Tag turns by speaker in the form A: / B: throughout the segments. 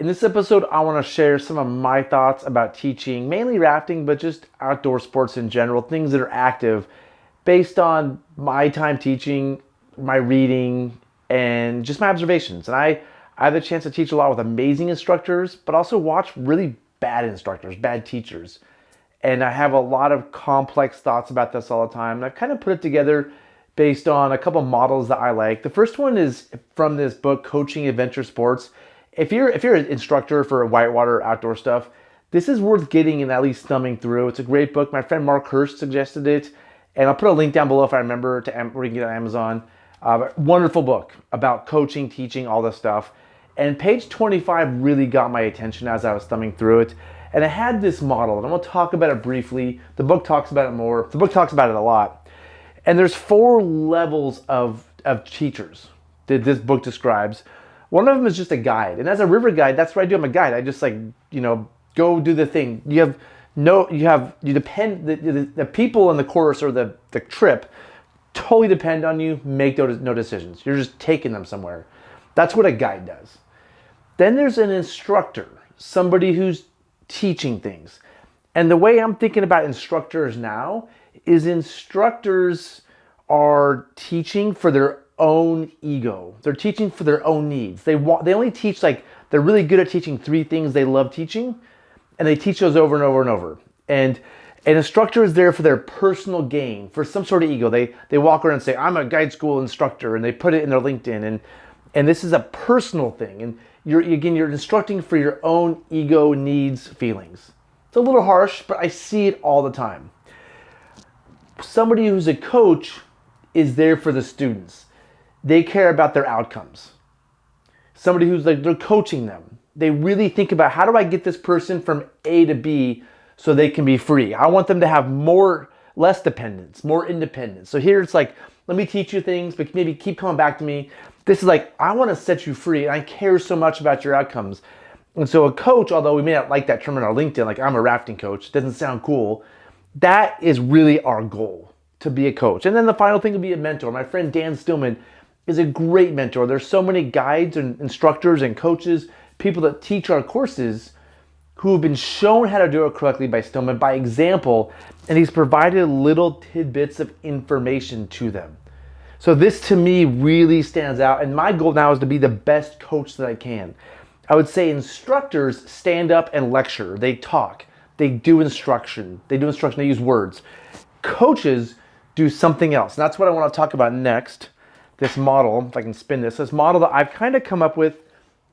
A: In this episode, I want to share some of my thoughts about teaching, mainly rafting, but just outdoor sports in general, things that are active based on my time teaching, my reading, and just my observations. I have the chance to teach a lot with amazing instructors, but also watch really bad instructors, bad teachers. And I have a lot of complex thoughts about this all the time. And I've kind of put it together based on a couple models that I like. The first one is from this book, Coaching Adventure Sports. If you're an instructor for whitewater outdoor stuff, this is worth getting and at least thumbing through. It's a great book. My friend Mark Hurst suggested it, and I'll put a link down below if I remember where you can get it on Amazon. Wonderful book about coaching, teaching, all this stuff. And page 25 really got my attention as I was thumbing through it. And I had this model, and I'm going to talk about it briefly. The book talks about it more. The book talks about it a lot. And there's 4 levels of teachers that this book describes. One of them is just a guide. And as a river guide, that's what I do. I'm a guide. I just go do the thing. You depend, the people in the course or the trip totally depend on you, make no decisions. You're just taking them somewhere. That's what a guide does. Then there's an instructor, somebody who's teaching things. And the way I'm thinking about instructors now is instructors are teaching for their own ego. They're teaching for their own needs. They only teach, they're really good at teaching 3 things they love teaching, and they teach those over and over and over. And an instructor is there for their personal gain, for some sort of ego. They walk around and say, I'm a guide school instructor, and they put it in their LinkedIn, and this is a personal thing. And you're instructing for your own ego, needs, feelings. It's a little harsh, but I see it all the time. Somebody who's a coach is there for the students. They care about their outcomes. Somebody who's they're coaching them. They really think about, how do I get this person from A to B so they can be free? I want them to have less dependence, more independence. So here it's like, let me teach you things, but maybe keep coming back to me. This is like, I want to set you free, and I care so much about your outcomes. And so a coach, although we may not like that term on our LinkedIn, like I'm a rafting coach, it doesn't sound cool. That is really our goal, to be a coach. And then the final thing would be a mentor. My friend Dan Stillman is a great mentor. There's so many guides and instructors and coaches, people that teach our courses who have been shown how to do it correctly by Stillman, by example, and he's provided little tidbits of information to them. So this to me really stands out, and my goal now is to be the best coach that I can. I would say instructors stand up and lecture. They talk. They do instruction. They use words. Coaches do something else. And that's what I want to talk about next. This model, if I can spin this model that I've kind of come up with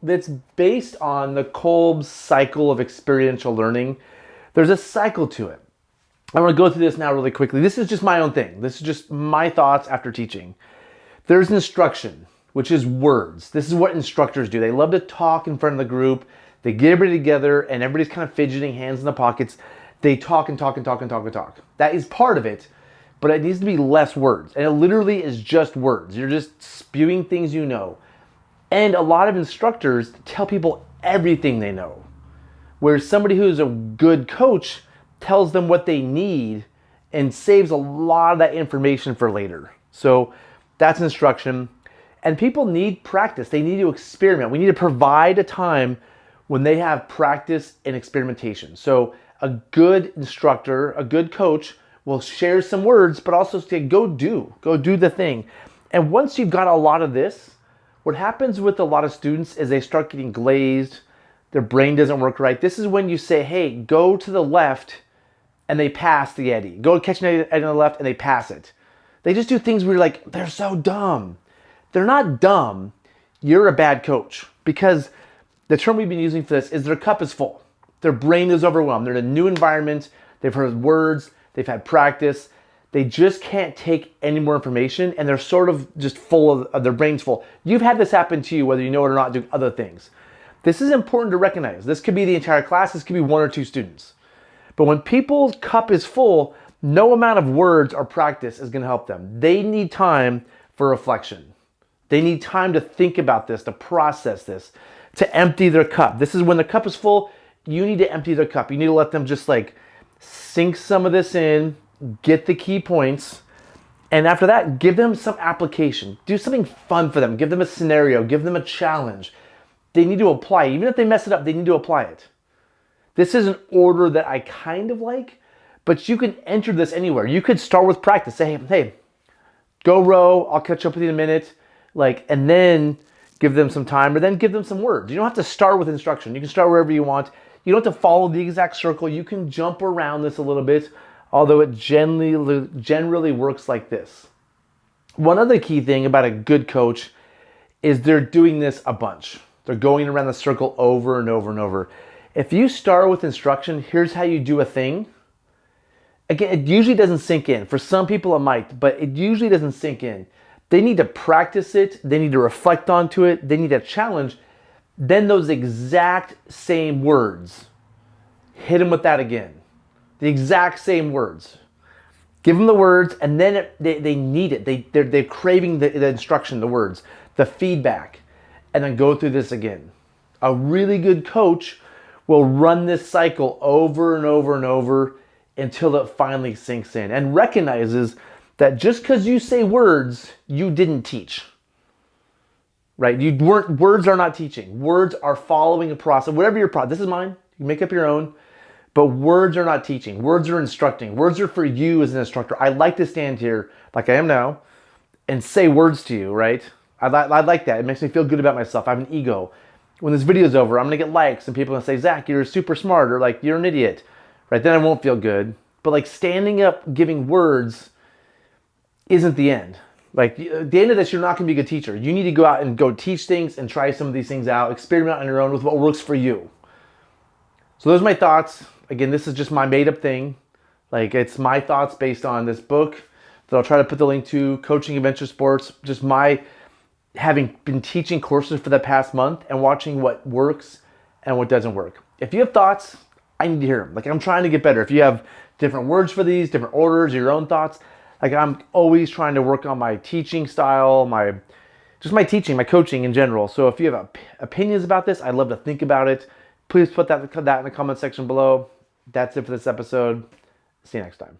A: that's based on the Kolb's cycle of experiential learning. There's a cycle to it. I want to go through this now really quickly. This is just my own thing. This is just my thoughts after teaching. There's instruction, which is words. This is what instructors do. They love to talk in front of the group. They get everybody together and everybody's kind of fidgeting, hands in the pockets. They talk and talk and talk and talk and talk. That is part of it, but it needs to be less words. And it literally is just words. You're just spewing things you know. And a lot of instructors tell people everything they know. Whereas somebody who's a good coach tells them what they need and saves a lot of that information for later. So that's instruction. And people need practice. They need to experiment. We need to provide a time when they have practice and experimentation. So a good instructor, a good coach will share some words, but also say, go do the thing. And once you've got a lot of this, what happens with a lot of students is they start getting glazed, their brain doesn't work right. This is when you say, hey, go to the left, and they pass the eddy. Go catch an eddy on the left, and they pass it. They just do things where you're like, they're so dumb. They're not dumb. You're a bad coach. Because the term we've been using for this is their cup is full. Their brain is overwhelmed. They're in a new environment. They've heard words. They've had practice. They just can't take any more information, and they're sort of just full of their brain's full. You've had this happen to you, whether you know it or not, doing other things. This is important to recognize. This could be the entire class. This could be 1 or 2 students. But when people's cup is full, no amount of words or practice is going to help them. They need time for reflection. They need time to think about this, to process this, to empty their cup. This is when the cup is full, you need to empty their cup. You need to let them just sink some of this in, get the key points, and after that, give them some application. Do something fun for them. Give them a scenario. Give them a challenge. they need to apply it. Even if they mess it up, they need to apply it. This is an order that I kind of like, but you can enter this anywhere. You could start with practice. Say, hey, go row. I'll catch up with you in a minute. And then give them some time, or then give them some words. You don't have to start with instruction. You can start wherever you want. You don't have to follow the exact circle. You can jump around this a little bit, although it generally works like this. One other key thing about a good coach is they're doing this a bunch. They're going around the circle over and over and over. If you start with instruction, here's how you do a thing. Again, it usually doesn't sink in. For some people it might, but it usually doesn't sink in. They need to practice it. They need to reflect onto it. They need a challenge. Then those exact same words, hit them with that again. The exact same words. Give them the words, and then they need it. They're craving the instruction, the words, the feedback, and then go through this again. A really good coach will run this cycle over and over and over until it finally sinks in and recognizes that just because you say words, you didn't teach. Right? Words are not teaching. Words are following a process. Whatever your process, this is mine. You make up your own. But words are not teaching. Words are instructing. Words are for you as an instructor. I like to stand here, like I am now, and say words to you, right? I like that. It makes me feel good about myself. I have an ego. When this video's over, I'm going to get likes, and people are going to say, Zach, you're super smart, or you're an idiot. Right? Then I won't feel good. But standing up, giving words isn't the end. At the end of this, you're not going to be a good teacher. You need to go out and go teach things and try some of these things out. Experiment on your own with what works for you. So those are my thoughts. Again, this is just my made-up thing. It's my thoughts based on this book that I'll try to put the link to, Coaching Adventure Sports. Just my having been teaching courses for the past month and watching what works and what doesn't work. If you have thoughts, I need to hear them. I'm trying to get better. If you have different words for these, different orders, your own thoughts, I'm always trying to work on my teaching style, my teaching, my coaching in general. So if you have opinions about this, I'd love to think about it. Please put that in the comment section below. That's it for this episode. See you next time.